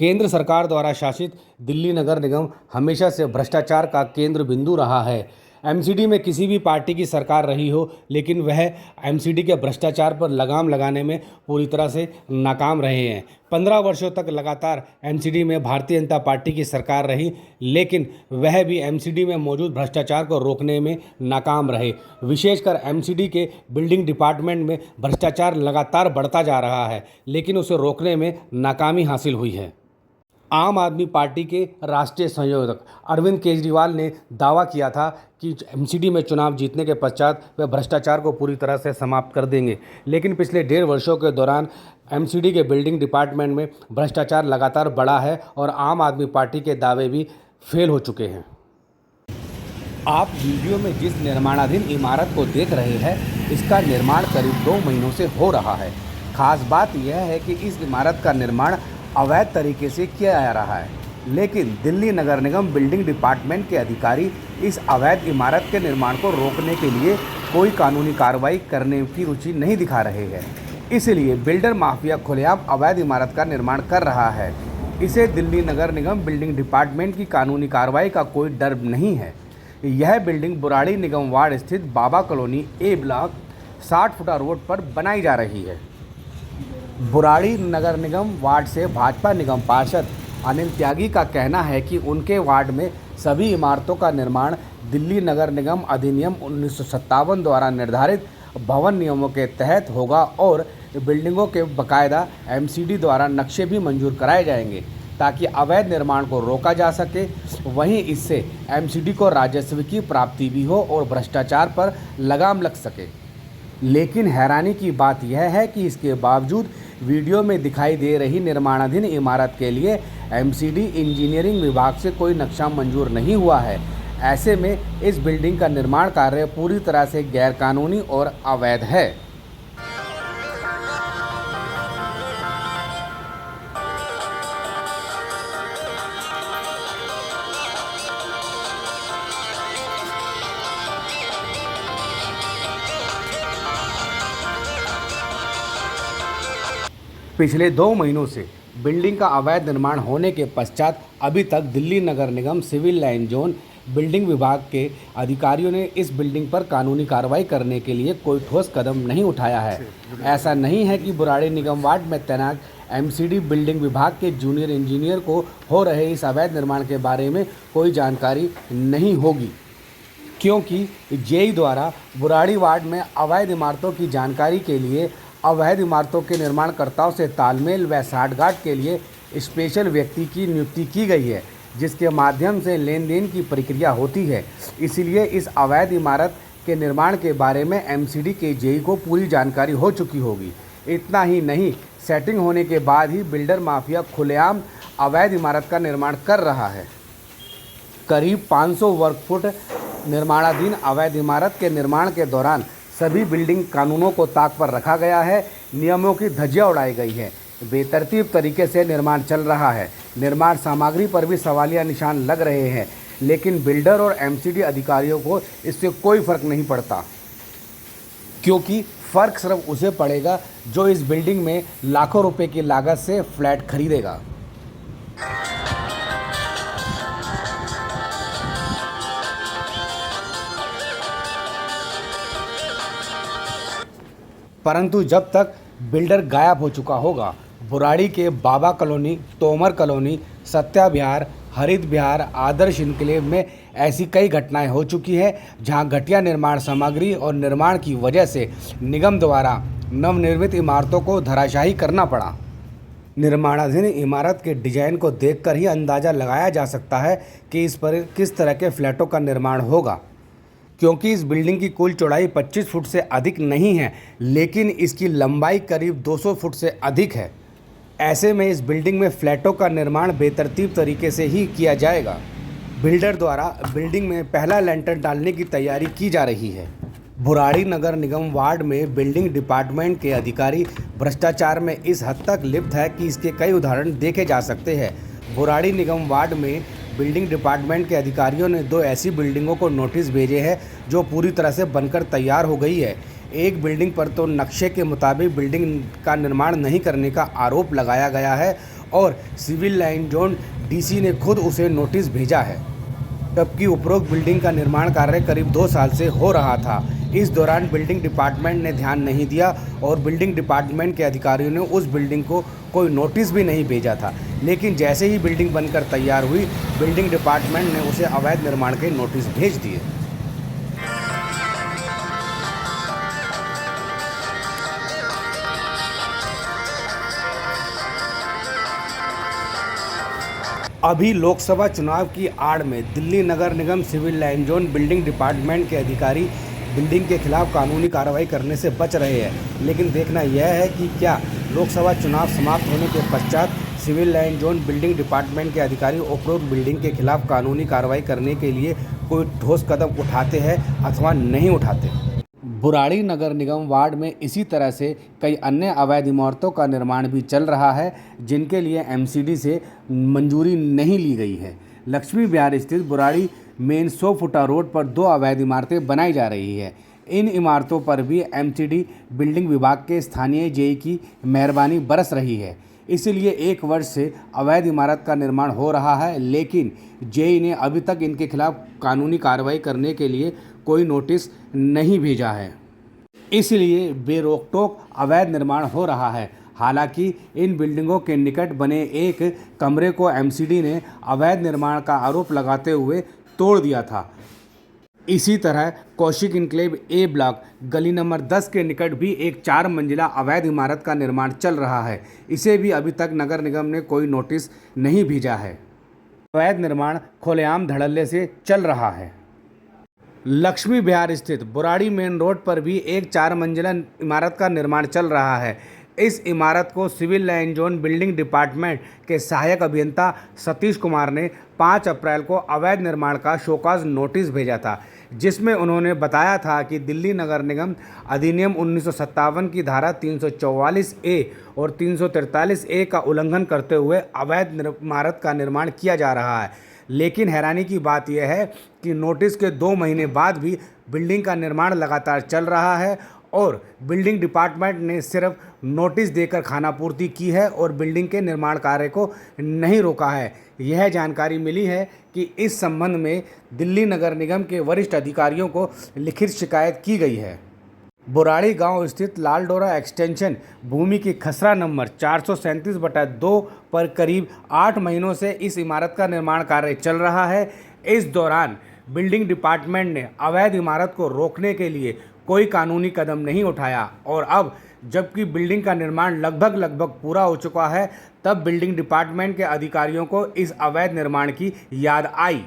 केंद्र सरकार द्वारा शासित दिल्ली नगर निगम हमेशा से भ्रष्टाचार का केंद्र बिंदु रहा है। एमसीडी में किसी भी पार्टी की सरकार रही हो, लेकिन वह एमसीडी के भ्रष्टाचार पर लगाम लगाने में पूरी तरह से नाकाम रहे हैं। 15 वर्षों तक लगातार एमसीडी में भारतीय जनता पार्टी की सरकार रही, लेकिन वह भी एमसीडी में मौजूद भ्रष्टाचार को रोकने में नाकाम रहे। विशेषकर एमसीडी के बिल्डिंग डिपार्टमेंट में भ्रष्टाचार लगातार बढ़ता जा रहा है, लेकिन उसे रोकने में नाकामी हासिल हुई है। आम आदमी पार्टी के राष्ट्रीय संयोजक अरविंद केजरीवाल ने दावा किया था कि एमसीडी में चुनाव जीतने के पश्चात वे भ्रष्टाचार को पूरी तरह से समाप्त कर देंगे, लेकिन पिछले 1.5 वर्षों के दौरान एमसीडी के बिल्डिंग डिपार्टमेंट में भ्रष्टाचार लगातार बढ़ा है और आम आदमी पार्टी के दावे भी फेल हो चुके हैं। आप वीडियो में जिस निर्माणाधीन इमारत को देख रहे हैं, इसका निर्माण करीब 2 महीनों से हो रहा है। खास बात यह है कि इस इमारत का निर्माण अवैध तरीके से किया जा रहा है, लेकिन दिल्ली नगर निगम बिल्डिंग डिपार्टमेंट के अधिकारी इस अवैध इमारत के निर्माण को रोकने के लिए कोई कानूनी कार्रवाई करने की रुचि नहीं दिखा रहे हैं। इसलिए बिल्डर माफिया खुलेआम अवैध इमारत का निर्माण कर रहा है। इसे दिल्ली नगर निगम बिल्डिंग डिपार्टमेंट की कानूनी कार्रवाई का कोई डर नहीं है। यह बिल्डिंग बुराड़ी निगम वार्ड स्थित बाबा कॉलोनी ए ब्लॉक 60 फुटा रोड पर बनाई जा रही है। बुराड़ी नगर निगम वार्ड से भाजपा निगम पार्षद अनिल त्यागी का कहना है कि उनके वार्ड में सभी इमारतों का निर्माण दिल्ली नगर निगम अधिनियम 1957 द्वारा निर्धारित भवन नियमों के तहत होगा और बिल्डिंगों के बाकायदा एमसीडी द्वारा नक्शे भी मंजूर कराए जाएंगे ताकि अवैध निर्माण को रोका जा सके। वहीं इससे एमसीडी को राजस्व की प्राप्ति भी हो और भ्रष्टाचार पर लगाम लग सके। लेकिन हैरानी की बात यह है कि इसके बावजूद वीडियो में दिखाई दे रही निर्माणाधीन इमारत के लिए एमसीडी इंजीनियरिंग विभाग से कोई नक्शा मंजूर नहीं हुआ है। ऐसे में इस बिल्डिंग का निर्माण कार्य पूरी तरह से गैरकानूनी और अवैध है। पिछले 2 महीनों से बिल्डिंग का अवैध निर्माण होने के पश्चात अभी तक दिल्ली नगर निगम सिविल लाइन जोन बिल्डिंग विभाग के अधिकारियों ने इस बिल्डिंग पर कानूनी कार्रवाई करने के लिए कोई ठोस कदम नहीं उठाया है। ऐसा नहीं है कि बुराड़ी निगम वार्ड में तैनात एमसीडी बिल्डिंग विभाग के जूनियर इंजीनियर को हो रहे इस अवैध निर्माण के बारे में कोई जानकारी नहीं होगी, क्योंकि जेई द्वारा बुराड़ी वार्ड में अवैध इमारतों की जानकारी के लिए अवैध इमारतों के निर्माणकर्ताओं से तालमेल व साठगांठ के लिए स्पेशल व्यक्ति की नियुक्ति की गई है, जिसके माध्यम से लेन देन की प्रक्रिया होती है। इसलिए इस अवैध इमारत के निर्माण के बारे में एमसीडी के जेई को पूरी जानकारी हो चुकी होगी। इतना ही नहीं, सेटिंग होने के बाद ही बिल्डर माफिया खुलेआम अवैध इमारत का निर्माण कर रहा है। करीब 500 वर्ग फुट निर्माणाधीन अवैध इमारत के निर्माण के दौरान सभी बिल्डिंग कानूनों को ताक पर रखा गया है, नियमों की धज्जियां उड़ाई गई है, बेतरतीब तरीके से निर्माण चल रहा है। निर्माण सामग्री पर भी सवालिया निशान लग रहे हैं, लेकिन बिल्डर और एमसीडी अधिकारियों को इससे कोई फर्क नहीं पड़ता, क्योंकि फर्क सिर्फ उसे पड़ेगा जो इस बिल्डिंग में लाखों रुपए की लागत से फ्लैट खरीदेगा। परंतु जब तक बिल्डर गायब हो चुका होगा, बुराड़ी के बाबा कॉलोनी, तोमर कॉलोनी, सत्या विहार, हरित विहार, आदर्श इनक्लेव में ऐसी कई घटनाएं हो चुकी है जहां घटिया निर्माण सामग्री और निर्माण की वजह से निगम द्वारा नवनिर्मित इमारतों को धराशायी करना पड़ा। निर्माणाधीन इमारत के डिजाइन को देखकर ही अंदाज़ा लगाया जा सकता है कि इस पर किस तरह के फ्लैटों का निर्माण होगा, क्योंकि इस बिल्डिंग की कुल चौड़ाई 25 फुट से अधिक नहीं है, लेकिन इसकी लंबाई करीब 200 फुट से अधिक है। ऐसे में इस बिल्डिंग में फ्लैटों का निर्माण बेतरतीब तरीके से ही किया जाएगा। बिल्डर द्वारा बिल्डिंग में पहला लेंटर डालने की तैयारी की जा रही है। बुराड़ी नगर निगम वार्ड में बिल्डिंग डिपार्टमेंट के अधिकारी भ्रष्टाचार में इस हद तक लिप्त है कि इसके कई उदाहरण देखे जा सकते हैं। बुराड़ी निगम वार्ड में बिल्डिंग डिपार्टमेंट के अधिकारियों ने 2 ऐसी बिल्डिंगों को नोटिस भेजे हैं जो पूरी तरह से बनकर तैयार हो गई है। एक बिल्डिंग पर तो नक्शे के मुताबिक बिल्डिंग का निर्माण नहीं करने का आरोप लगाया गया है और सिविल लाइन जोन डीसी ने खुद उसे नोटिस भेजा है, जबकि उपरोक्त बिल्डिंग का निर्माण कार्य करीब 2 साल से हो रहा था। इस दौरान बिल्डिंग डिपार्टमेंट ने ध्यान नहीं दिया और बिल्डिंग डिपार्टमेंट के अधिकारियों ने उस बिल्डिंग को कोई नोटिस भी नहीं भेजा था। लेकिन जैसे ही बिल्डिंग बनकर तैयार हुई, बिल्डिंग डिपार्टमेंट ने उसे अवैध निर्माण के नोटिस भेज दिए। अभी लोकसभा चुनाव की आड़ में दिल्ली नगर निगम civil line zone building department के अधिकारी बिल्डिंग के खिलाफ कानूनी कार्रवाई करने से बच रहे हैं। लेकिन देखना यह है कि क्या लोकसभा चुनाव समाप्त होने के पश्चात civil line zone building department के अधिकारी उपरोक्त बिल्डिंग के खिलाफ कानूनी कार्रवाई करने के लिए कोई ठोस कदम उठाते हैं अथवा नहीं उठाते। बुराड़ी नगर निगम वार्ड में इसी तरह से कई अन्य अवैध इमारतों का निर्माण भी चल रहा है, जिनके लिए एमसीडी से मंजूरी नहीं ली गई है। लक्ष्मी विहार स्थित बुराड़ी मेन 100 फुटा रोड पर 2 अवैध इमारतें बनाई जा रही है। इन इमारतों पर भी एमसीडी बिल्डिंग विभाग के स्थानीय जेई की मेहरबानी बरस रही है। इसलिए 1 वर्ष से अवैध इमारत का निर्माण हो रहा है, लेकिन जेई ने अभी तक इनके खिलाफ कानूनी कार्रवाई करने के लिए कोई नोटिस नहीं भेजा है। इसलिए बेरोक-टोक अवैध निर्माण हो रहा है। हालांकि इन बिल्डिंगों के निकट बने एक कमरे को एमसीडी ने अवैध निर्माण का आरोप लगाते हुए तोड़ दिया था। इसी तरह कौशिक इनक्लेव ए ब्लॉक गली नंबर 10 के निकट भी एक 4 मंजिला अवैध इमारत का निर्माण चल रहा है। इसे भी अभी तक नगर निगम ने कोई नोटिस नहीं भेजा है। अवैध निर्माण खुलेआम धड़ल्ले से चल रहा है। लक्ष्मी विहार स्थित बुराड़ी मेन रोड पर भी एक 4 मंजिला इमारत का निर्माण चल रहा है। इस इमारत को civil line zone building department के सहायक अभियंता सतीश कुमार ने 5 अप्रैल को अवैध निर्माण का शोकॉज नोटिस भेजा था, जिसमें उन्होंने बताया था कि दिल्ली नगर निगम अधिनियम 1957 की धारा 344 ए और 343 ए का उल्लंघन करते हुए अवैध इमारत का निर्माण किया जा रहा है। लेकिन हैरानी की बात यह है कि नोटिस के 2 महीने बाद भी बिल्डिंग का निर्माण लगातार चल रहा है और बिल्डिंग डिपार्टमेंट ने सिर्फ नोटिस देकर खानापूर्ति की है और बिल्डिंग के निर्माण कार्य को नहीं रोका है। यह जानकारी मिली है कि इस संबंध में दिल्ली नगर निगम के वरिष्ठ अधिकारियों को लिखित शिकायत की गई है। बुराड़ी गांव स्थित लालडोरा एक्सटेंशन भूमि की खसरा नंबर 437/2 पर करीब 8 महीनों से इस इमारत का निर्माण कार्य चल रहा है। इस दौरान बिल्डिंग डिपार्टमेंट ने अवैध इमारत को रोकने के लिए कोई कानूनी कदम नहीं उठाया और अब जबकि बिल्डिंग का निर्माण लगभग पूरा हो चुका है, तब बिल्डिंग डिपार्टमेंट के अधिकारियों को इस अवैध निर्माण की याद आई।